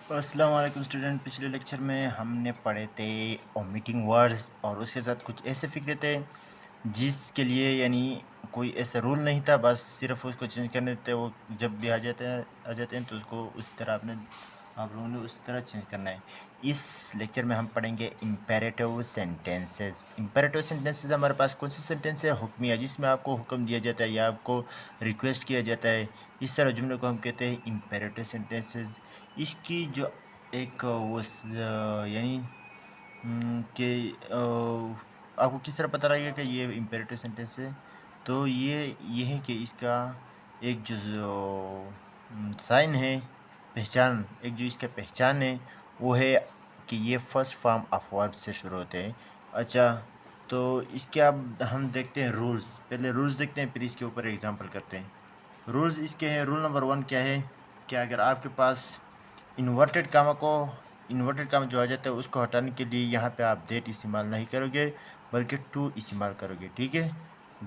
अस्सलाम वालेकुम स्टूडेंट। पिछले लेक्चर में हमने पढ़े थे ओमिटिंग वर्ड्स और उसके साथ कुछ ऐसे फ़िक्रे थे जिसके लिए यानी कोई ऐसा रूल नहीं था, बस सिर्फ उसको चेंज करने थे। वो जब भी आ जाते हैं तो उसको उसी तरह आप लोगों ने उसी तरह चेंज करना है। इस लेक्चर में हम पढ़ेंगे इम्पेरेटिव सेंटेंसेस। इम्पेरेटिव सेंटेंसेस हमारे पास कौन से सेंटेंस है? हुक्मिया, जिसमें आपको हुक्म दिया जाता है या आपको रिक्वेस्ट किया जाता है। इस तरह जुमले को हम कहते हैं इम्पेरेटिव सेंटेंसेस। इसकी जो एक यानी आपको किस तरह पता लगेगा कि ये इम्पेरेटिव सेंटेंस है? तो ये है कि इसका एक जो साइन है, पहचान, एक जो इसका पहचान है वो है कि ये फर्स्ट फॉर्म ऑफ वर्ब से शुरू होते हैं। अच्छा, तो इसके अब हम देखते हैं रूल्स। पहले रूल्स देखते हैं, फिर इसके ऊपर एग्जांपल करते हैं। रूल्स इसके हैं। रूल नंबर 1 क्या है कि अगर आपके पास इन्वर्टेड कामा जो आ जाता है उसको हटाने के लिए यहाँ पे आप डेट इस्तेमाल नहीं करोगे बल्कि टू इस्तेमाल करोगे। ठीक है,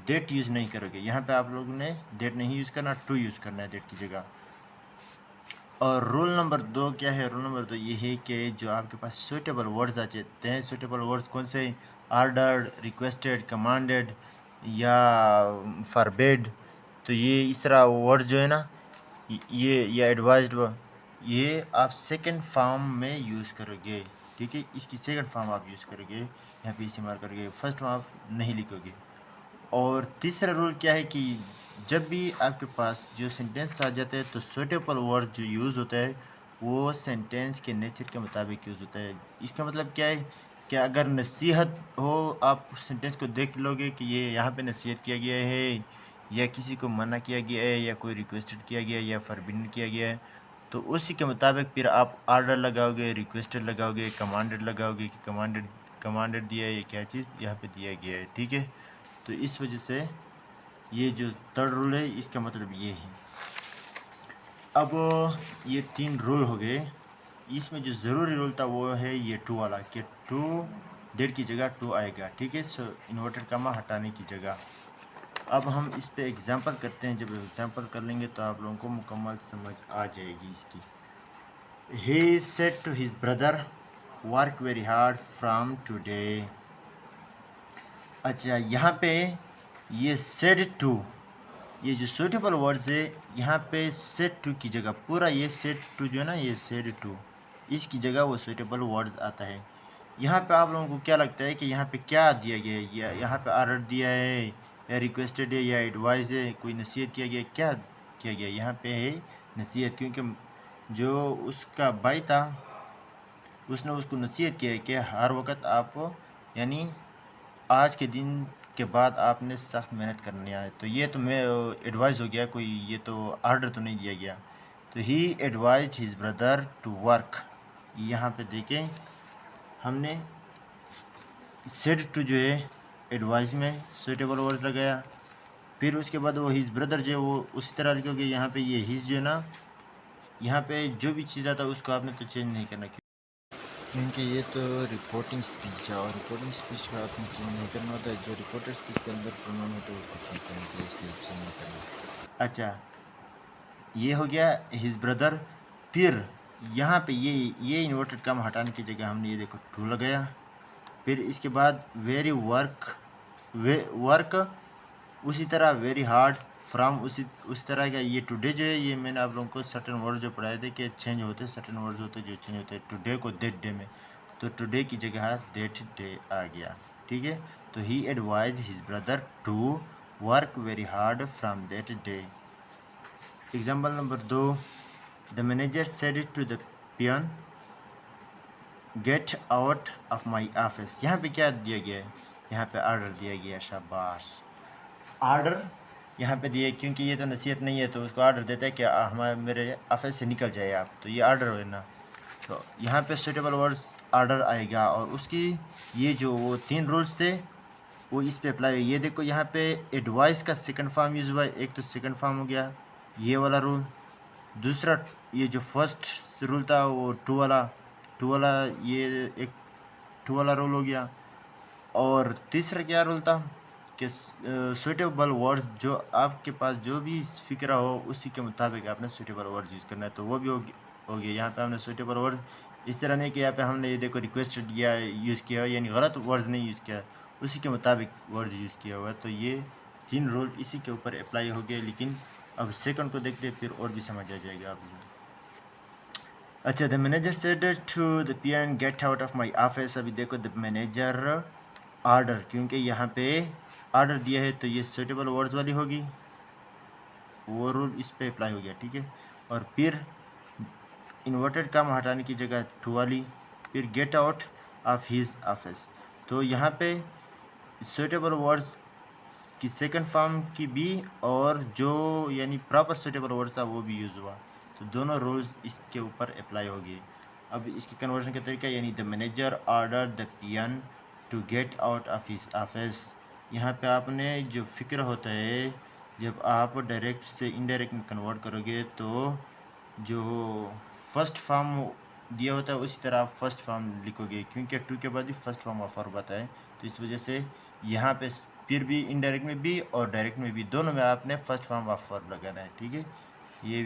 डेट यूज़ नहीं करोगे। यहाँ पे आप लोगों ने डेट नहीं यूज़ करना, टू यूज़ करना है डेट की जगह। और रूल नंबर 2 क्या है? रूल नंबर 2 ये है कि जो आपके पास सूटेबल वर्ड्स आ जाते हैं, सूटेबल वर्ड्स कौन से? ऑर्डर्ड, रिक्वेस्टेड, कमांडेड या फॉरबिड। तो ये इस तरह वर्ड जो है ना, ये या एडवाइज्ड, ये आप सेकंड फॉर्म में यूज़ करोगे। ठीक है, इसकी सेकंड फॉर्म आप यूज़ करोगे, यहाँ पे इस्तेमाल करोगे, फर्स्ट फॉर्म आप नहीं लिखोगे। और तीसरा रूल क्या है कि जब भी आपके पास जो सेंटेंस आ जाता है तो सूटेबल वर्ड जो यूज़ होता है वो सेंटेंस के नेचर के मुताबिक यूज़ होता है। इसका मतलब क्या है कि अगर नसीहत हो, आप सेंटेंस को देख लोगे कि ये यहाँ पे नसीहत किया गया है या किसी को मना किया गया है या कोई रिक्वेस्टेड किया गया है या फॉरबिडन किया गया है, तो उसी के मुताबिक फिर आप ऑर्डर लगाओगे, रिक्वेस्टेड लगाओगे, कमांडेड लगाओगे कि कमांडेड दिया है, ये क्या चीज़ यहाँ पे दिया गया है। ठीक है, तो इस वजह से ये जो थर्ड रूल है इसका मतलब ये है। अब ये 3 रूल हो गए। इसमें जो ज़रूरी रूल था वो है ये टू वाला कि टू डेट की जगह टू आएगा। ठीक है, सो इन्वर्टेड कामा हटाने की जगह। अब हम इस पे एग्जांपल करते हैं। जब एग्जांपल कर लेंगे तो आप लोगों को मुकम्मल समझ आ जाएगी इसकी। He said to his brother, work very hard from today। अच्छा, यहाँ पे ये said to, ये जो सूटेबल वर्ड्स है यहाँ पे said to की जगह पूरा ये said to जो है ना, ये said to, इसकी जगह वो सूटेबल वर्ड्स आता है। यहाँ पे आप लोगों को क्या लगता है कि यहाँ पे क्या दिया गया है? यहाँ पे ऑर्डर दिया है या रिक्वेस्टेड है या एडवाइस है, कोई नसीहत किया गया, क्या किया गया? यहाँ पे है नसीहत, क्योंकि जो उसका भाई था उसने उसको नसीहत किया है कि हर वक्त आप यानी आज के दिन के बाद आपने सख्त मेहनत करनी है। तो ये तो मैं एडवाइस हो गया, कोई ये तो ऑर्डर तो नहीं दिया गया। तो he advised his brother to work. यहाँ पे देखें, हमने सेड टू जो है एडवाइस में सूटेबल वर्ड लगाया, फिर उसके बाद वो हिज ब्रदर जो है वो उसी तरह लिखोगे। यहाँ पे ये हिज जो है ना, यहाँ पे जो भी चीज़ आता है उसको आपने तो चेंज नहीं करना, क्योंकि ये तो रिपोर्टिंग स्पीच है और रिपोर्टिंग स्पीच को आपने चेंज नहीं करना होता है। जो रिपोर्टर स्पीच के अंदर प्रोनाउन होता है उसको चेंज करना होता है, इसलिए चेंज नहीं करना। अच्छा, ये हो गया हिज ब्रदर। फिर यहाँ पे ये इन्वर्टेड कामा हटाने की जगह हमने ये देखो टू लगाया। फिर इसके बाद वेरी वर्क उसी तरह वेरी हार्ड फ्राम उसी तरह का। ये टुडे जो है, ये मैंने आप लोगों को सर्टेन वर्ड जो पढ़ाए थे कि चेंज होते, सर्टेन वर्ड्स होते जो चेंज होते हैं। टुडे को दैट डे में, तो टुडे की जगह दैट डे आ गया। ठीक है, तो he advise his brother to work very hard from that day. Example number 2, the manager said it to the peon, get out of my office. यहाँ पे क्या दिया गया है? यहाँ पे ऑर्डर दिया गया। शाबाश, ऑर्डर यहाँ पे दिए, क्योंकि ये तो नसीहत नहीं है तो उसको ऑर्डर देता है कि हमारे मेरे ऑफिस से निकल जाए आप, तो ये ऑर्डर हो ना। तो यहाँ पे सूटेबल वर्ड्स ऑर्डर आएगा और उसकी ये जो वो 3 रूल्स थे वो इस पे अप्लाई। ये देखो यहाँ पे एडवाइस का सेकंड फॉर्म यूज़ हुआ है, एक तो सेकंड फॉर्म हो गया ये वाला रूल। दूसरा ये जो फर्स्ट रूल था वो टू वाला ये एक टू वाला रूल हो गया। और तीसरा क्या रूल था कि सूटेबल वर्ड्स जो आपके पास जो भी फ़िक्रा हो उसी के मुताबिक आपने सूटेबल वर्ड्स यूज़ करना है, तो वो भी हो गया। हो गया। यहाँ पे हमने सूटेबल वर्ड इस तरह नहीं कि यहाँ पे हमने ये देखो रिक्वेस्टेड या यूज़ किया यानी गलत वर्ड नहीं यूज़ किया, उसी के मुताबिक वर्ड यूज़ किया हुआ। तो ये 3 रूल इसी के ऊपर अप्लाई हो गए। लेकिन अब सेकंड को देखते फिर और भी समझ आ जाएगा आप लोग। अच्छा, the manager said to the peon get out of my office. अभी देखो द मैनेजर ऑर्डर, क्योंकि यहाँ पे ऑर्डर दिया है तो ये सूटेबल वर्ड्स वाली होगी, वो रूल इस पे अप्लाई हो गया, ठीक है। और फिर इन्वर्टेड काम हटाने की जगह टू वाली, फिर gate out of his office. तो यहाँ पे सूटेबल वर्ड्स की सेकंड फॉर्म की भी और जो यानी प्रॉपर सूटेबल वर्ड्स था वो भी यूज़ हुआ। तो दोनों रूल्स इसके ऊपर अप्लाई हो गए। अब इसकी कन्वर्जन का तरीका यानी the manager order the peon to get out of his office. यहाँ पे आपने जो फिक्र होता है जब आप डायरेक्ट से इनडायरेक्ट में कन्वर्ट करोगे तो जो फर्स्ट फॉर्म दिया होता है उसी तरह आप फर्स्ट फॉर्म लिखोगे, क्योंकि टू के बाद भी फर्स्ट फॉर्म ऑफ वर्ब आता है। तो इस वजह से यहाँ पे फिर भी इनडायरेक्ट में भी और डायरेक्ट में भी दोनों में आपने फर्स्ट फॉर्म ऑफ वर्ब लगाना है, ठीक है। ये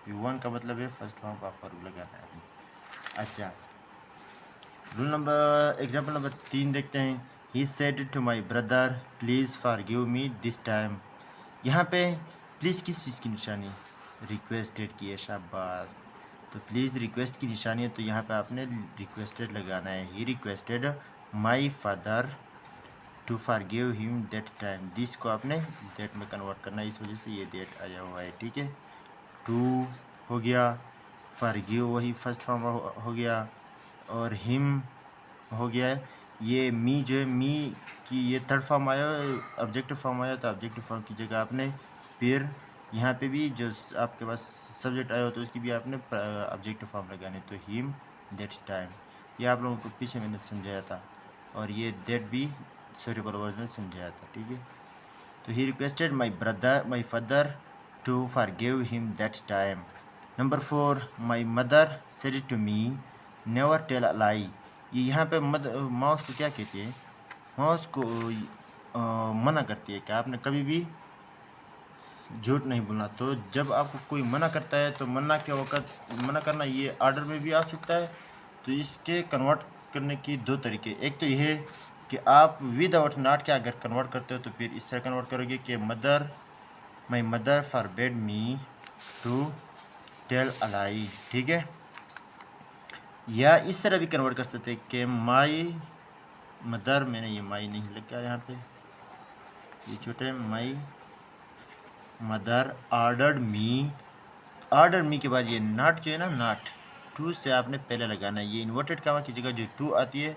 V1 का मतलब है फर्स्ट फॉर्म ऑफ वर्ब लगाना है। अच्छा, रूल नंबर एग्जाम्पल नंबर 3 देखते हैं। He said to my brother please forgive me this time. यहाँ पे प्लीज़ किस चीज़ की निशानी, रिक्वेस्टेड की है, शाबाश। तो प्लीज़ रिक्वेस्ट की निशानी है तो यहाँ पे आपने रिक्वेस्टेड लगाना है। He requested my father to forgive him that time. This को आपने दैट में कन्वर्ट करना है, इस वजह से ये दैट आया हुआ है, ठीक है। टू हो गया, फॉरगिव वही फर्स्ट फॉर्म हो गया, और हिम हो गया है। ये मी जो है मी की ये थर्ड फॉर्म आया, ऑब्जेक्टिव फॉर्म आया, तो ऑब्जेक्टिव फॉर्म की जगह आपने फिर यहाँ पे भी जो आपके पास सब्जेक्ट आया हो तो उसकी भी आपने ऑब्जेक्टिव फॉर्म लगाने। तो हिम दैट टाइम, ये आप लोगों को पीछे मैंने समझाया था, और ये दैट भी सूटेबल वर्ड में समझाया था, ठीक है। तो he requested my father to forgive him that time. Number 4, my mother said to me never tell a lie. ये यहाँ पे माउस को क्या कहती है, माउस को मना करती है कि आपने कभी भी झूठ नहीं बोलना। तो जब आपको कोई मना करता है तो मना के वक़्त मना करना ये ऑर्डर में भी आ सकता है। तो इसके कन्वर्ट करने की 2 तरीके, एक तो यह है कि आप विदाउट नॉट के अगर कन्वर्ट करते हो तो फिर इस तरह कन्वर्ट करोगे कि my mother forbade me to tell a lie, ठीक है। या इस तरह भी कन्वर्ट कर सकते हैं कि माई मदर, मैंने ये माई नहीं लिखा यहाँ पे, ये छोटे, माई मदर ऑर्डर मी के बाद ये नॉट जो है ना, नॉट टू से आपने पहले लगाना है। ये इन्वर्टेड कामा की जगह जो टू आती है,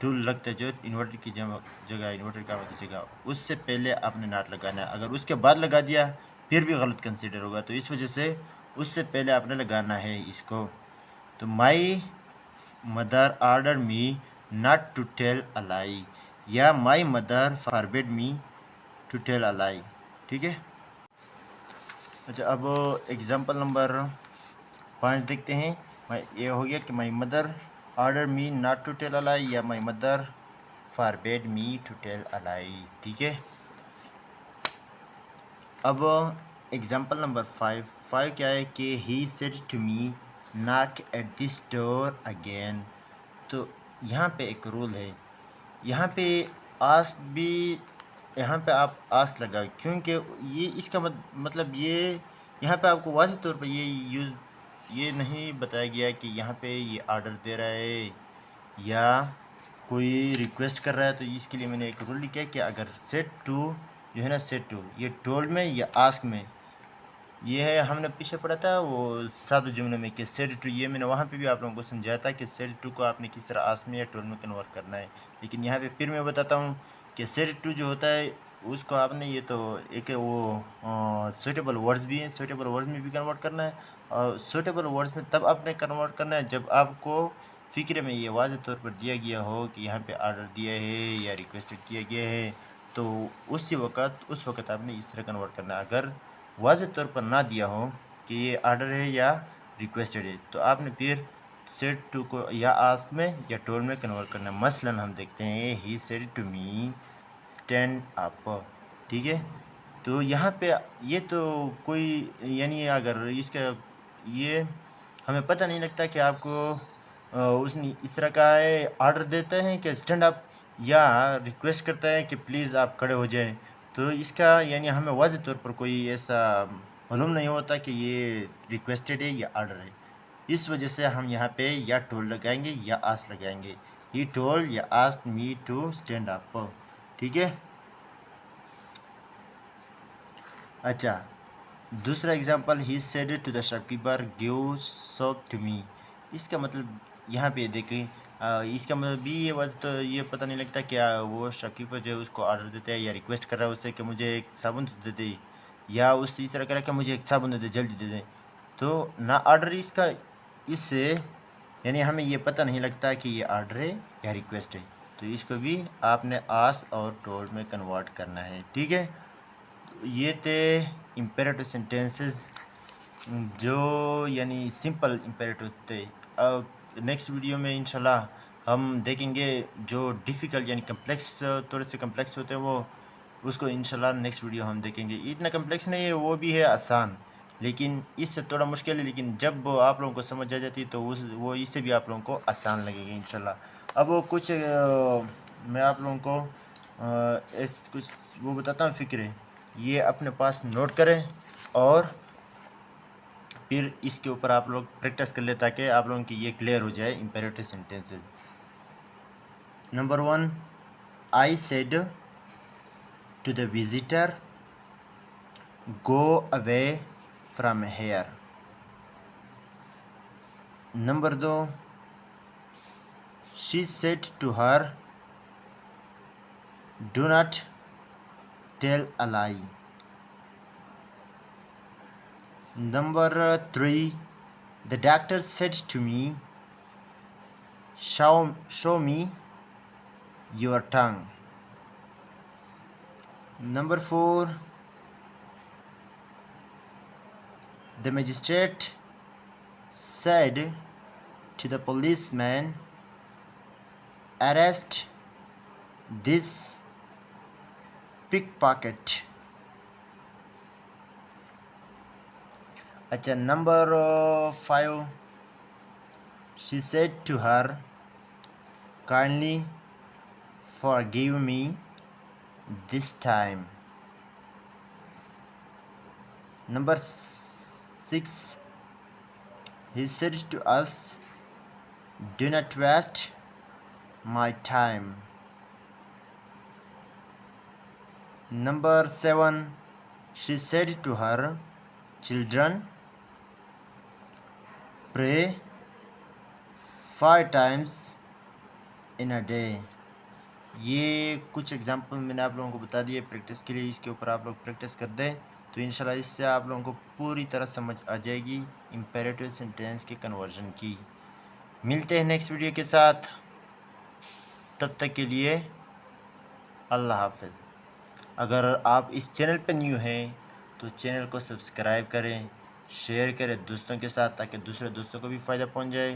टू लगता है जो इन्वर्टेड की जगह, इन्वर्टेड कामा की जगह, उससे पहले आपने नॉट लगाना है। अगर उसके बाद लगा दिया फिर भी गलत कंसिडर होगा, तो इस वजह से उससे पहले आपने लगाना है इसको। तो my mother order me not to tell a lie, या my mother forbid me to tell a lie, ठीक है। अच्छा, अब एग्जाम्पल नंबर 5 देखते हैं। ये हो गया कि my mother order me not to tell a lie, या my mother forbid me to tell a lie, ठीक है। अब एग्जाम्पल नंबर 5 क्या है कि he said to me knock at this door again. तो यहाँ पे एक रूल है, यहाँ पे आस्क भी, यहाँ पे आप आस्क लगाओ, क्योंकि ये इसका मतलब ये यहाँ पे आपको वाज़ेह तौर पर ये नहीं बताया गया कि यहाँ पे ये ऑर्डर दे रहा है या कोई रिक्वेस्ट कर रहा है। तो इसके लिए मैंने एक रूल लिखा है कि अगर सेट टू जो है ना, सेट टू ये टोल्ड में या आस्क में, ये है हमने पीछे पढ़ा था वो सादे जुमले में कि सेट टू, ये मैंने वहाँ पे भी आप लोगों को समझाया था कि सेट टू को आपने किस तरह आस्क में या टोल में कन्वर्ट करना है। लेकिन यहाँ पे फिर मैं बताता हूँ कि सेट टू जो होता है उसको आपने, ये तो एक वो सूटेबल वर्ड्स भी हैं, सूटेबल वर्ड्स में भी कन्वर्ट करना है। और सूटेबल वर्ड्स में तब आपने कन्वर्ट करना है जब आपको फ़िक्र में ये वाज़ेह तौर पर दिया गया हो कि यहाँ पे ऑर्डर दिया है या रिक्वेस्टेड किया गया है, तो उस वक्त आपने इस तरह कन्वर्ट करना है। अगर वाज़ेह तौर पर ना दिया हो कि ये ऑर्डर है या रिक्वेस्टेड है, तो आपने फिर सेड टू को या आस्क में या टोल में कन्वर्ट करना है। मसलन हम देखते हैं, he said to me stand up, ठीक है। तो यहाँ पे ये तो कोई यानी अगर इसका ये हमें पता नहीं लगता कि आपको उसने इस तरह का ऑर्डर देते हैं कि स्टैंड अप, या रिक्वेस्ट करता है कि प्लीज़ आप खड़े हो जाएं। तो इसका यानी हमें वाज़ेह तौर पर कोई ऐसा मालूम नहीं होता कि ये रिक्वेस्टेड है या ऑर्डर है। इस वजह से हम यहाँ पे या टोल्ड लगाएंगे या आस्क लगाएंगे। ही टोल्ड या asked me to stand up. ठीक है। अच्छा, दूसरा example, he said to the shopkeeper give soap to me. इसका मतलब यहाँ पे देखें, इसका मतलब भी ये वजह तो ये पता नहीं लगता कि वो शॉपकीपर जो है उसको ऑर्डर देता है या रिक्वेस्ट कर रहा है उससे कि मुझे एक साबुन दे दे, या उससे इस तरह कर रहा है कि मुझे एक साबुन दे दे, जल्दी दे दें। तो ना ऑर्डर इसका, इससे यानी हमें ये पता नहीं लगता कि ये ऑर्डर है या रिक्वेस्ट है। तो इसको भी आपने आस्क और टोल्ड में कन्वर्ट करना है। ठीक है। ये थे इम्पेरेटिव सेंटेंसेस जो यानी सिंपल इम्पेरेटिव थे। अब नेक्स्ट वीडियो में इंशाल्लाह हम देखेंगे जो डिफ़िकल्ट यानी कम्प्लेक्स, थोड़े से कम्प्लेक्स होते हैं वो, उसको इंशाल्लाह नेक्स्ट वीडियो हम देखेंगे। इतना कम्प्लेक्स नहीं है, वो भी है आसान, लेकिन इससे थोड़ा मुश्किल है, लेकिन जब वो आप लोगों को समझ आ जाती है तो वो इससे भी आप लोगों को आसान लगेगी इंशाल्लाह। अब वो कुछ मैं आप लोगों को कुछ वो बताता हूँ फ़िक्र, ये अपने पास नोट करें और फिर इसके ऊपर आप लोग प्रैक्टिस कर ले ताकि आप लोगों की ये क्लियर हो जाए imperative sentences. Number 1, I said to the visitor go away from here. Number 2, she said to her do not tell a lie. Number 3, the doctor said to me, show me your tongue. Number 4, the magistrate said to the policeman, arrest this pickpocket. अच्छा, number 5, she said to her, kindly forgive me this time. Number 6, he said to us, do not waste my time. Number 7, she said to her children, pray 5 times in a day. ये कुछ example मैंने आप लोगों को बता दिए practice के लिए। इसके ऊपर आप लोग प्रैक्टिस कर दें तो इंशाल्लाह इससे आप लोगों को पूरी तरह समझ आ जाएगी इम्पेरेटिव सेंटेंस के कन्वर्जन की। मिलते हैं नेक्स्ट वीडियो के साथ, तब तक के लिए अल्लाह हाफ़िज़। अगर आप इस चैनल पर न्यू हैं तो चैनल को सब्सक्राइब करें, शेयर करें दोस्तों के साथ ताकि दूसरे दोस्तों को भी फ़ायदा पहुंच जाए।